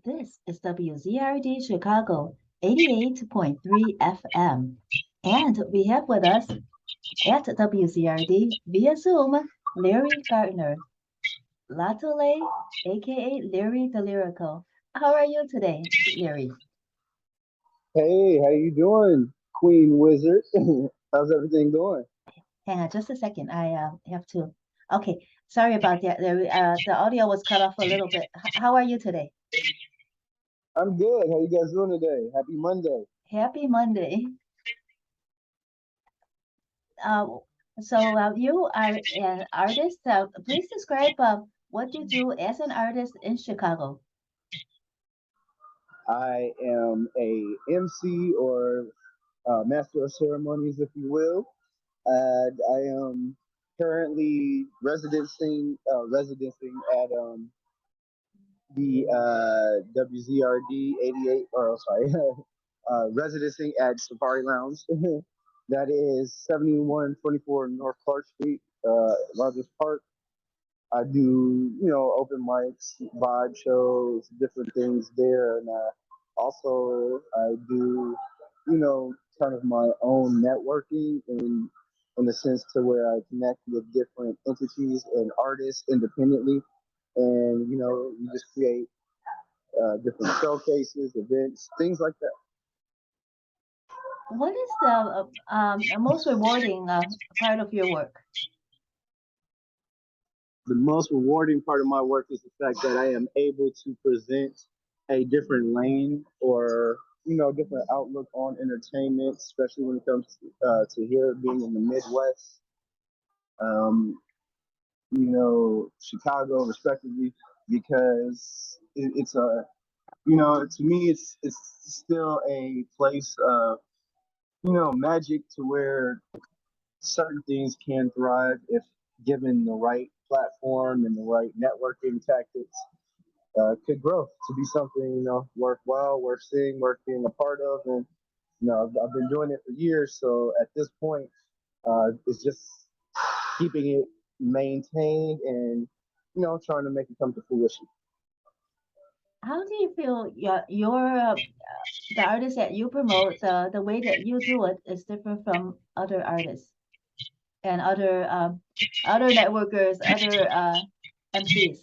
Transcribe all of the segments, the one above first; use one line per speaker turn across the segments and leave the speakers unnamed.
This is WZRD Chicago 88.3 FM. And we have with us at WZRD via Zoom, Larry Gardner, Latole, aka Larry the Lyrical. How are you today, Larry?
Hey, how you doing, Queen Wizard? How's everything going?
Hang on just a second. I have to. Okay, sorry about that, Larry. The audio was cut off a little bit. How are you today?
I'm good. How you guys doing today? Happy Monday.
Happy Monday. Uh, so you are an artist. Please describe what you do as an artist in Chicago.
I am a MC or master of ceremonies, if you will. I am currently residencing at the WZRD 88, or sorry, residencing at Safari Lounge. That is 7124 North Clark Street, Rogers Park. I do, open mics, vibe shows, different things there, and also I do, kind of my own networking in the sense to where I connect with different entities and artists independently, and we just create different showcases, events, things like that.
What is the most rewarding part of your work?
The most rewarding part of my work is the fact that I am able to present a different lane or different outlook on entertainment, especially when it comes to here being in the Midwest, um, Chicago, respectively, because it's a to me it's still a place of magic to where certain things can thrive if given the right platform and the right networking tactics. Could grow to be something worthwhile, worth seeing, worth being a part of, and I've been doing it for years. So at this point, it's just keeping it maintained and trying to make it come to fruition.
How do you feel the artist that you promote, the way that you do it is different from other artists and other networkers, other MCs?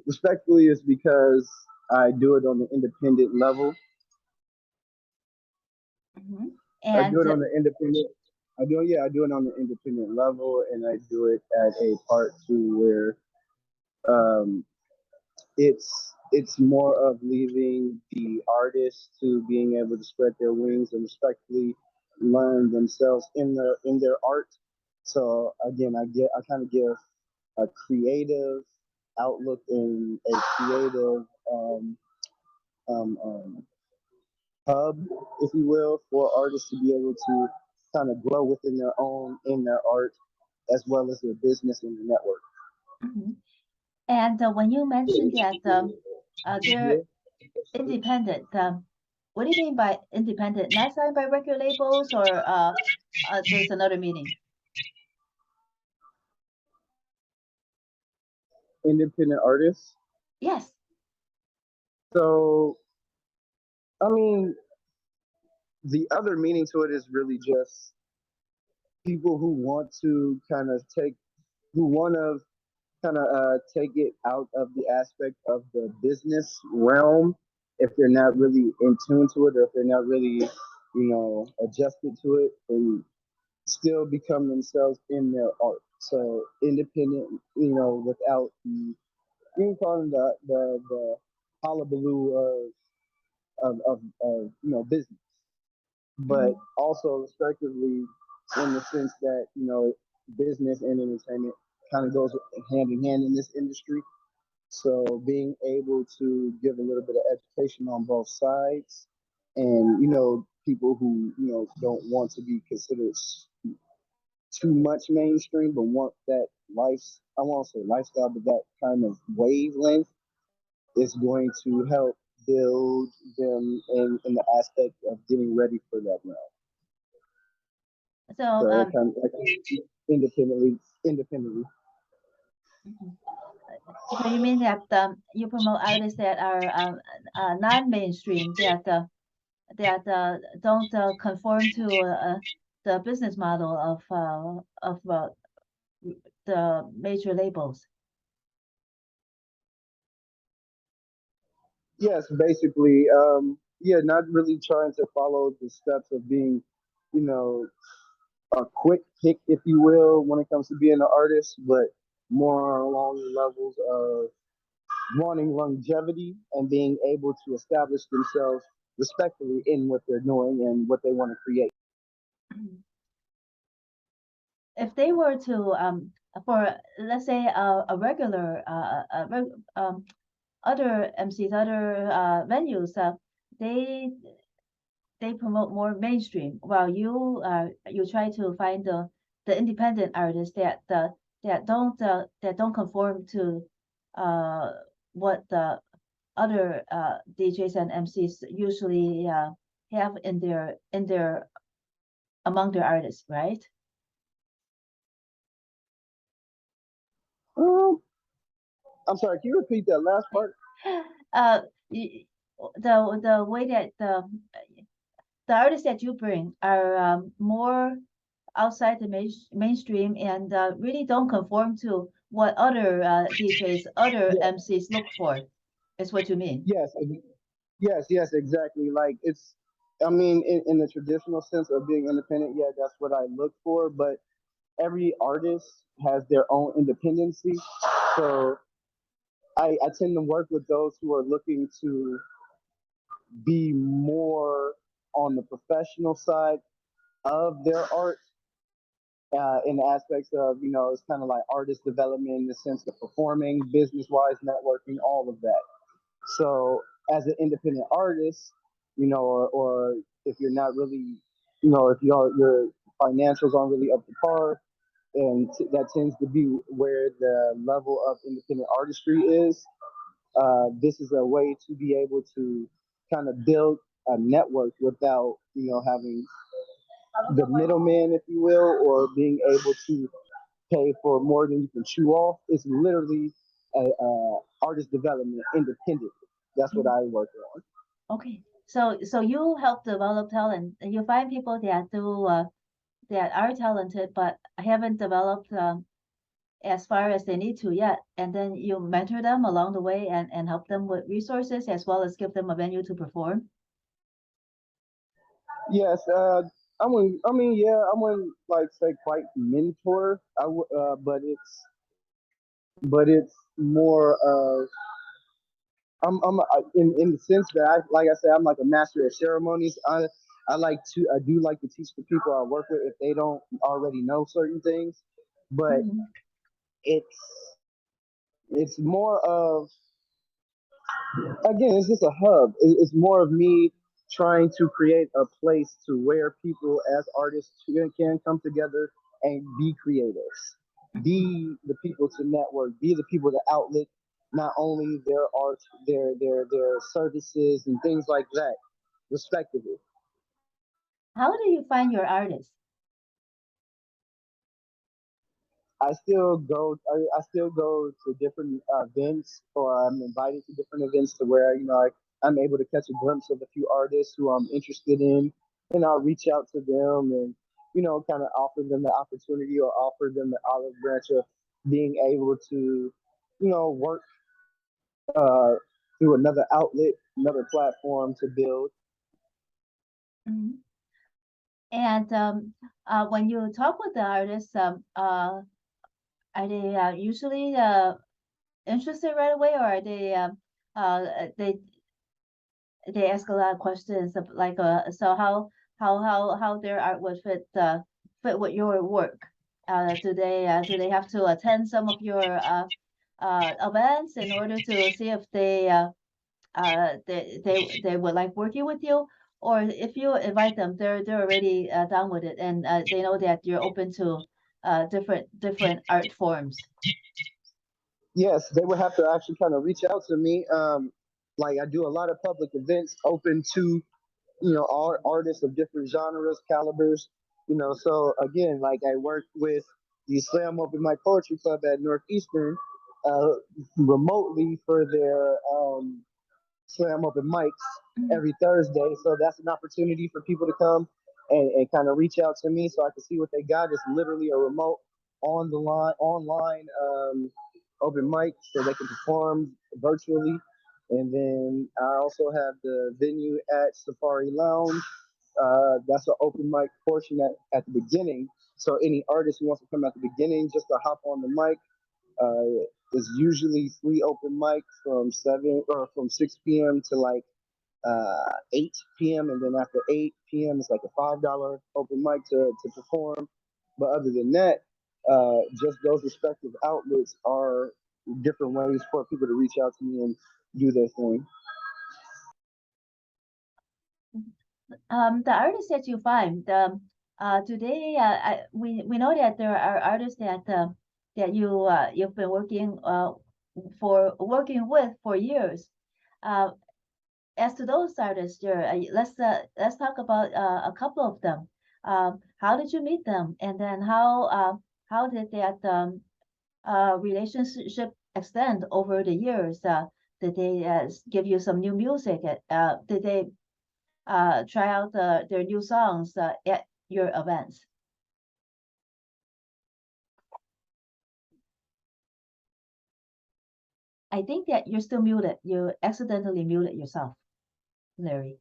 Respectfully, it's because I do it on the independent level.
Hmm.
I
And
do it on the independent. I do it on the independent level, and I do it at a part to where um, it's more of leaving the artist to being able to spread their wings and respectfully learn themselves in their art. So again, I kind of give a creative outlook and a creative um, um, hub, if you will, for artists to be able to kind of grow within their own in their art as well as their business and their network.
mhm. And when you mentioned that they're independent, what do you mean by independent? Not signed by record labels, or there's another meaning?
Independent artists.
Yes.
So I mean, the other meaning to it is really just people who want to kind of who want to kind of take it out of the aspect of the business realm if they're not really in tune to it or if they're not really, adjusted to it and still become themselves in their art. So independent, without the, you can call them the hullabaloo of business, but
Hmm.
also respectively in the sense that business and entertainment kind of goes hand in hand in this industry. So being able to give a little bit of education on both sides, and people who don't want to be considered too much mainstream, but want that life. I won't say lifestyle, but that kind of wavelength is going to help build them in the aspect of getting ready for that realm.
So,
So that kind of independently.
mhm. So you mean that you promote artists that are non-mainstream, that don't conform to the business model of the major labels.
Yes, basically, yeah, not really trying to follow the steps of being, you know, a quick pick, if you will, when it comes to being an artist, but more along the levels of wanting longevity and being able to establish themselves respectfully in what they're doing and what they want to create.
If they were to for let's say a regular other MCs, other venues, they they promote more mainstream, while you try to find the independent artists that don't conform to uh what the other DJs and MCs usually have in their among their artists, right?
Um, I'm sorry, can you repeat that last part?
Uh, y- the way that the artists that you bring are more outside the mainstream and really don't conform to what other DJs, other
Yeah,
MCs look for, is what you mean.
yes, yes, exactly. Like it's, I mean, in the traditional sense of being independent, yeah, that's what I look for. But every artist has their own independency, so I tend to work with those who are looking to be more on the professional side of their art, in the aspects of, it's kind of like artist development in the sense of performing, business wise, networking, all of that. So as an independent artist, or if you're not really, if your financials aren't really up to par, and that tends to be where the level of independent artistry is. This is a way to be able to kind of build a network without, having the middleman, if you will, or being able to pay for more than you can chew off. It's literally artist development independently. That's what
Mhm.
I work on.
Okay, so you help develop talent. You find people that are talented but haven't developed as far as they need to yet, and then you mentor them along the way and help them with resources as well as give them a venue to perform.
Yes, I wouldn't. I mean, yeah, I wouldn't like say quite mentor. But it's more of in the sense that like I said, I'm like a master of ceremonies. I do like to teach the people I work with if they don't already know certain things, but
Mhm.
it's it's more of, again, it's just a hub. It's more of me trying to create a place to where people as artists can come together and be creatives, be the people to network, be the people to outlet not only their art, their services and things like that, respectively.
How do you find your artists?
I still go to different events, or I'm invited to different events to where I'm able to catch a glimpse of a few artists who I'm interested in, and I'll reach out to them and kind of offer them the opportunity or offer them the olive branch of being able to work uh, through another outlet, another platform to build.
Mhm. And when you talk with the artists, are they usually interested right away, or are they ask a lot of questions of like so how their art would fit with your work? Do they have to attend some of your events in order to see if they would like working with you? Or if you invite them, they're already down with it, and they know that you're open to different art forms.
Yes, they would have to actually kind of reach out to me. Like I do a lot of public events open to all artists of different genres, calibers. So again, like I work with the Slam Open Mic Poetry Club at Northeastern. uh, remotely for their slam open mics
Mm.
every Thursday. So that's an opportunity for people to come and kind of reach out to me so I can see what they got. It's literally a remote on the line online open mic so they can perform virtually. And then I also have the venue at Safari Lounge. That's an open mic portion at the beginning. So any artist who wants to come at the beginning just to hop on the mic, is usually free open mic from 6 p.m. to like 8 p.m. and then after 8 p.m. it's like a $5 open mic to perform. But other than that, just those respective outlets are different ways for people to reach out to me and do their thing.
The artists that you find, today, we know that there are artists that you've been working with for years. Uh, as to those artists, there, let's talk about a couple of them. How did you meet them, and then how did that relationship extend over the years? Did they give you some new music? Did they try out their new songs at your events? I think that you're still muted. You accidentally muted yourself, Larry.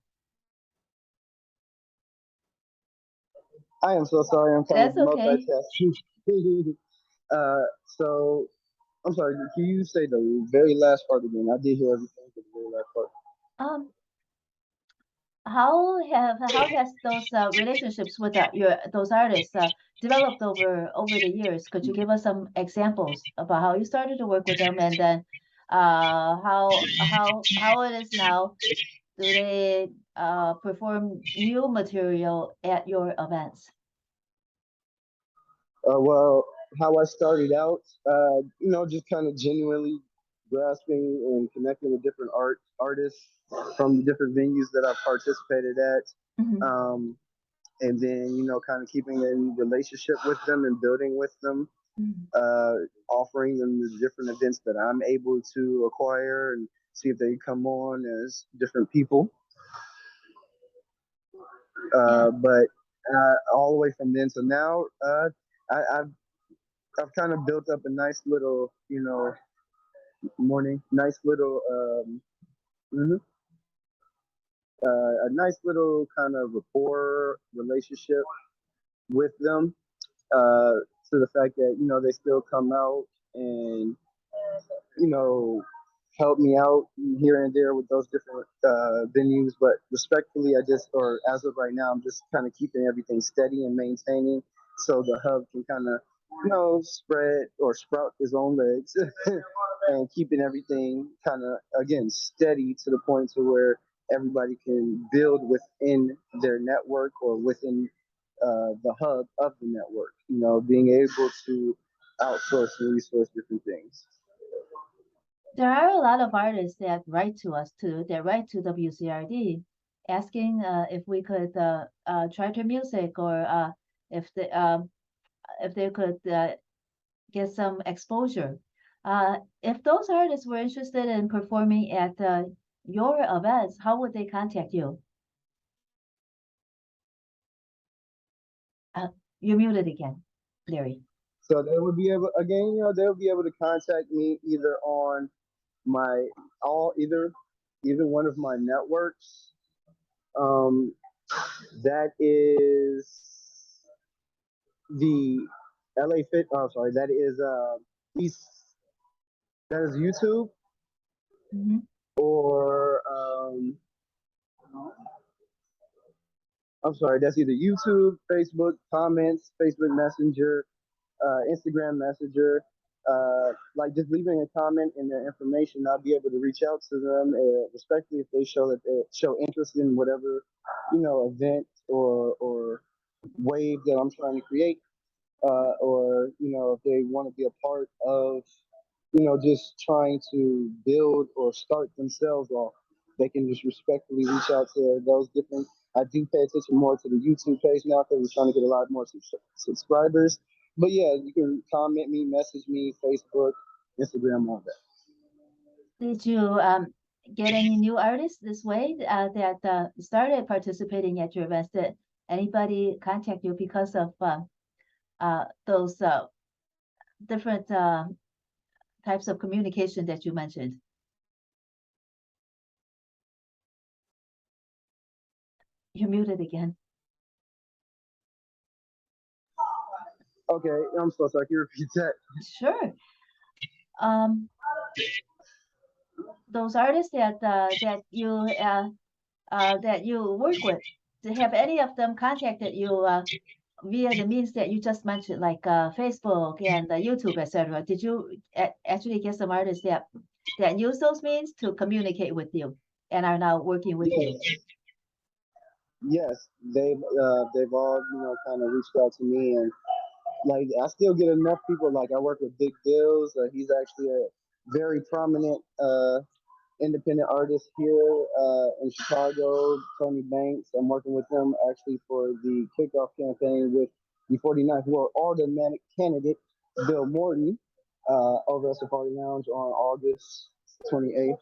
I am so sorry. I'm kind of
That's okay.
multitasking. So I'm sorry. Can you say the very last part again? I did hear everything but the very last part.
Um, how has those relationships with your those artists developed over the years? Could you give us some examples about how you started to work with them, and then how it is now? Do they perform new material at your events?
Well, how I started out, just kind of genuinely grasping and connecting with different artists from the different venues that I've participated at,
Mhm.
and then kind of keeping in relationship with them and building with them,
Mhm.
uh, offering them the different events that I'm able to acquire and see if they come on as different people.
Yeah.
But all the way from then to now, I, I've I've kind of built up a nice little, morning, nice little, mhm, a nice little kind of rapport relationship with them. Uh, to the fact that they still come out and you know help me out here and there with those different venues. But respectfully, or as of right now, I'm just kind of keeping everything steady and maintaining so the hub can kind of spread or sprout his own legs and keeping everything kind of again steady to the point to where everybody can build within their network or within the hub of the network. Being able to outsource and resource different things.
There are a lot of artists that write to us too, that write to WZRD asking if we could try their music or if if they could get some exposure. If those artists were interested in performing at your events, how would they contact you? Uh, you're muted again, Larry.
So they would be able again, they'll be able to contact me either on my all either one of my networks. Um, that is the LA Fit. Oh, sorry, that is East. That is YouTube
Hmm.
or I'm sorry, that's either YouTube, Facebook comments, Facebook Messenger, Instagram Messenger, like just leaving a comment and their information, I'll be able to reach out to them, respectfully if they show interest in whatever event or wave that I'm trying to create, or if they want to be a part of just trying to build or start themselves off, they can just respectfully reach out to those different. I do pay attention more to the YouTube page now because we're trying to get a lot more subscribers. But yeah, you can comment me, message me, Facebook, Instagram, all that.
Did you get any new artists this way that started participating at your events? Did anybody contact you because of those different types of communication that you mentioned? You're muted again.
Okay, I'm so sorry. Can you repeat that?
Sure. Um, those artists that you work with, have any of them contacted you via the means that you just mentioned, like Facebook and YouTube, etc.? Did you actually get some artists that use those means to communicate with you and are now working with you?
Yes, yes. They've all kind of reached out to me, and like I still get enough people. Like I work with Big Bills. He's actually a very prominent independent artist here in Chicago. Tony Banks. I'm working with him actually for the kickoff campaign with the 49th World Aldermanic candidate Bill Morton over at Safari Lounge on August 28th,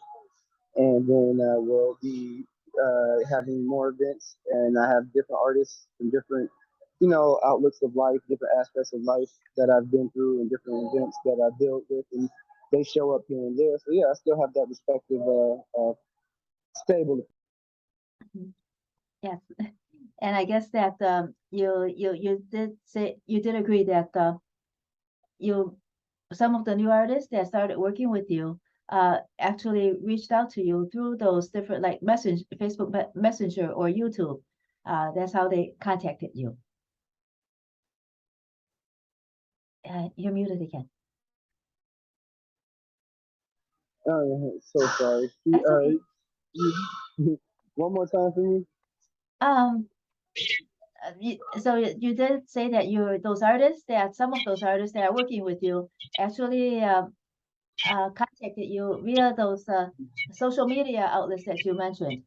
and then we'll be having more events, and I have different artists and different outlooks of life, different aspects of life that I've been through, and different events that I built with, and they show up here and there. So yeah, I still have that respective stable.
Mhm. Yes, and I guess that you did agree that you some of the new artists that started working with you actually reached out to you through those different like Facebook Messenger or YouTube. That's how they contacted you. You're muted again.
Oh, so sorry.
That's okay.
One more time for me.
Um, so you did say that those artists that some of those artists that are working with you actually contacted you via those social media outlets that you mentioned.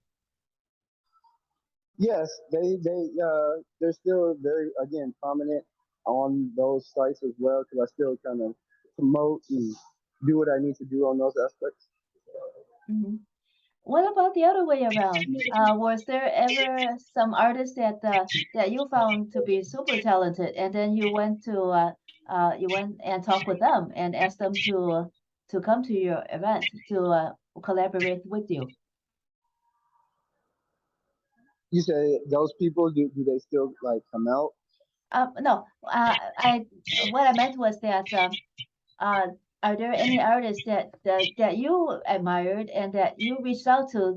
Yes, they're still very again prominent on those sites as well because I still kind of promote and do what I need to do on those aspects.
Mhm. What about the other way around? Was there ever some artist that you found to be super talented, and then you went and talked with them and asked them to come to your event to collaborate with you?
You say those people do they still like come out?
No, I what I meant was that uh, are there any artists that you admired and that you reached out uh,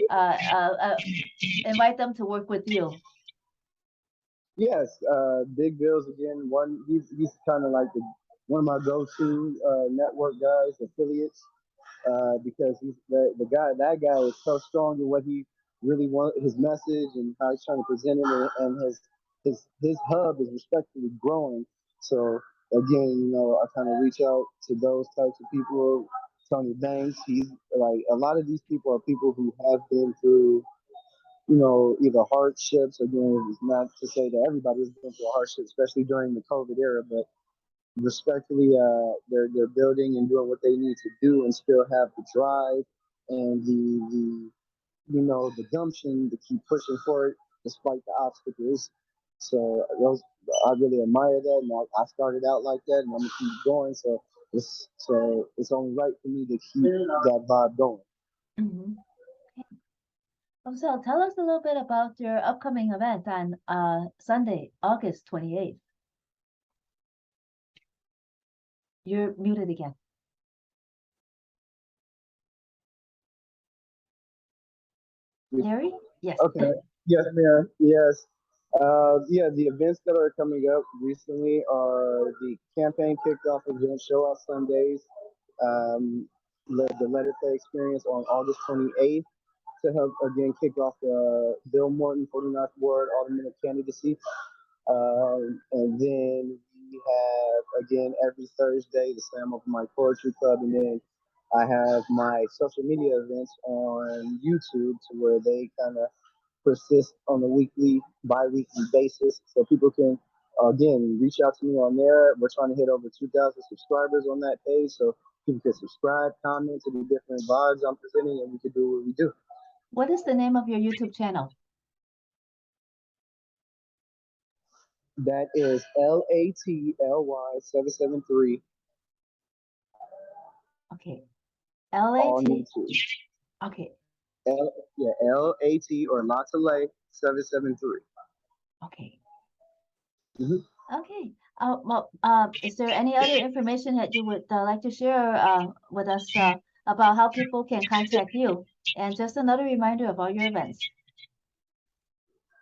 uh, uh, invite them to work with you?
Yes, Big Bill's again. He's kind of like one of my go-to network guys, affiliates, because he's the guy. That guy is so strong in what he really wants, his message, and how he's trying to present it, and his hub is respectfully growing. So again, I kind of reach out to those types of people. Tony Banks, he's like a lot of these people are people who have been through either hardships. Again, it's not to say that everybody has been through a hardship, especially during the COVID era, but respectfully, they're building and doing what they need to do and still have the drive and the gumption to keep pushing forward despite the obstacles. So those I really admire that, and I started out like that, and I'm gonna keep going. So it's only right for me to keep that vibe going.
Hmm. So tell us a little bit about your upcoming event on Sunday, August 28th. You're muted again. Larry? Yes.
Okay. Yes, ma'am. Yes. Yeah, the events that are coming up recently are the campaign kickoff event, show out Sundays, um, the Letter Play experience on August 28th to help again kick off the Bill Morton 49th Ward Alderman candidacy. And then we have again every Thursday the Slam of My Poetry Club, and then I have my social media events on YouTube to where they kind of persist on a weekly, bi-weekly basis, so people can again, reach out to me on there. We're trying to hit over 2,000 subscribers on that page, so people can subscribe, comment to the different vibes I'm presenting, and we can do what we do.
What is the name of your YouTube channel?
That is LATLY773
Okay.
on
LAT.
YouTube.
Okay.
LAT or Latale 773.
Okay.
Mhm.
Okay. Well, is there any other information that you would like to share with us about how people can contact you? And just another reminder of all your events.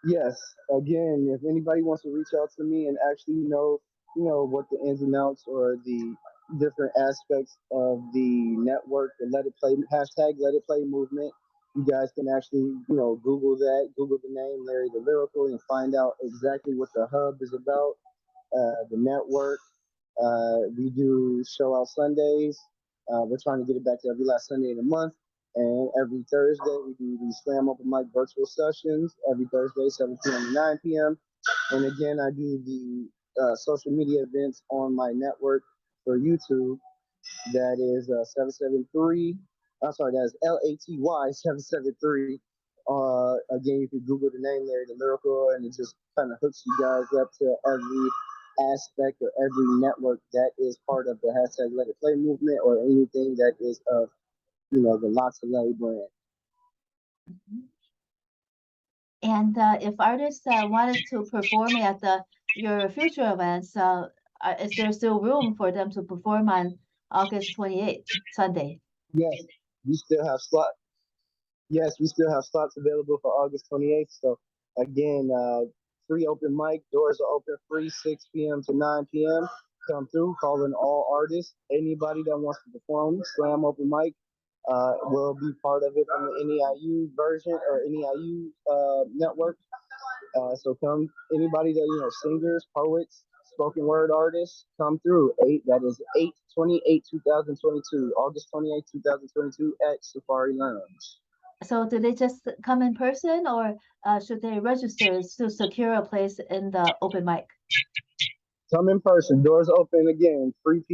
Yes. Again, if anybody wants to reach out to me and actually know, what the ins and outs or the different aspects of the network, the Let It Play hashtag Let It Play movement, you guys can actually, Google that, Google the name Larry the Lyrical, and find out exactly what the hub is about, the network. We do show out Sundays. We're trying to get it back to every last Sunday in the month. And every Thursday, we do these Slam Open Mic virtual sessions every Thursday, 7 p.m. to 9 p.m. And again, I do the social media events on my network for YouTube. That is 773. I'm sorry, that is LATY 773. Again, you can Google the name there, the Lyrical, and it just kind of hooks you guys up to every aspect or every network that is part of the hashtag Let It Play movement or anything that is of, the Lots of Lay brand.
Mhm. And if artists wanted to perform at your future events, is there still room for them to perform on August 28th, Sunday?
Yes, we still have slots. Yes, we still have slots available for August 28th. So again, free open mic. Doors are open free 6 p.m. to 9 p.m. Come through, call in all artists. Anybody that wants to perform, slam open mic will be part of it from the NEIU version or NEIU network. So come, anybody that, singers, poets, spoken word artists, come through. That is 8/28/2022, August 28th, 2022 at Safari Lounge.
So do they just come in person or should they register to secure a place in the open mic?
Come in person. Doors open again. Free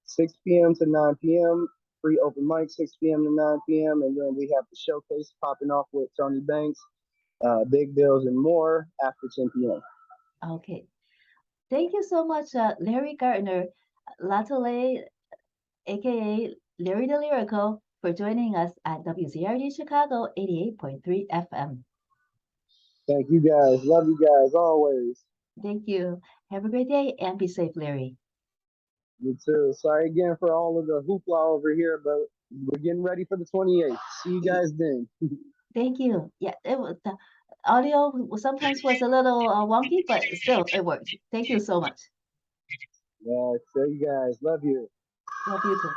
6 p.m. to 9 p.m. Free open mic 6 p.m. to 9 p.m. And then we have the showcase popping off with Tony Banks, Big Bills, and more after 10 p.m.
Okay. Thank you so much, Larry Gardner, Latale, aka Larry the Lyrical, for joining us at WZRD Chicago 88.3 FM.
Thank you guys. Love you guys always.
Thank you. Have a great day and be safe, Larry.
You too. Sorry again for all of the hoopla over here, but we're getting ready for the 28th. See you guys then.
Thank you. Yeah, the audio sometimes was a little wonky, but still it worked. Thank you so much.
Yeah, see you guys. Love you.
Love you too.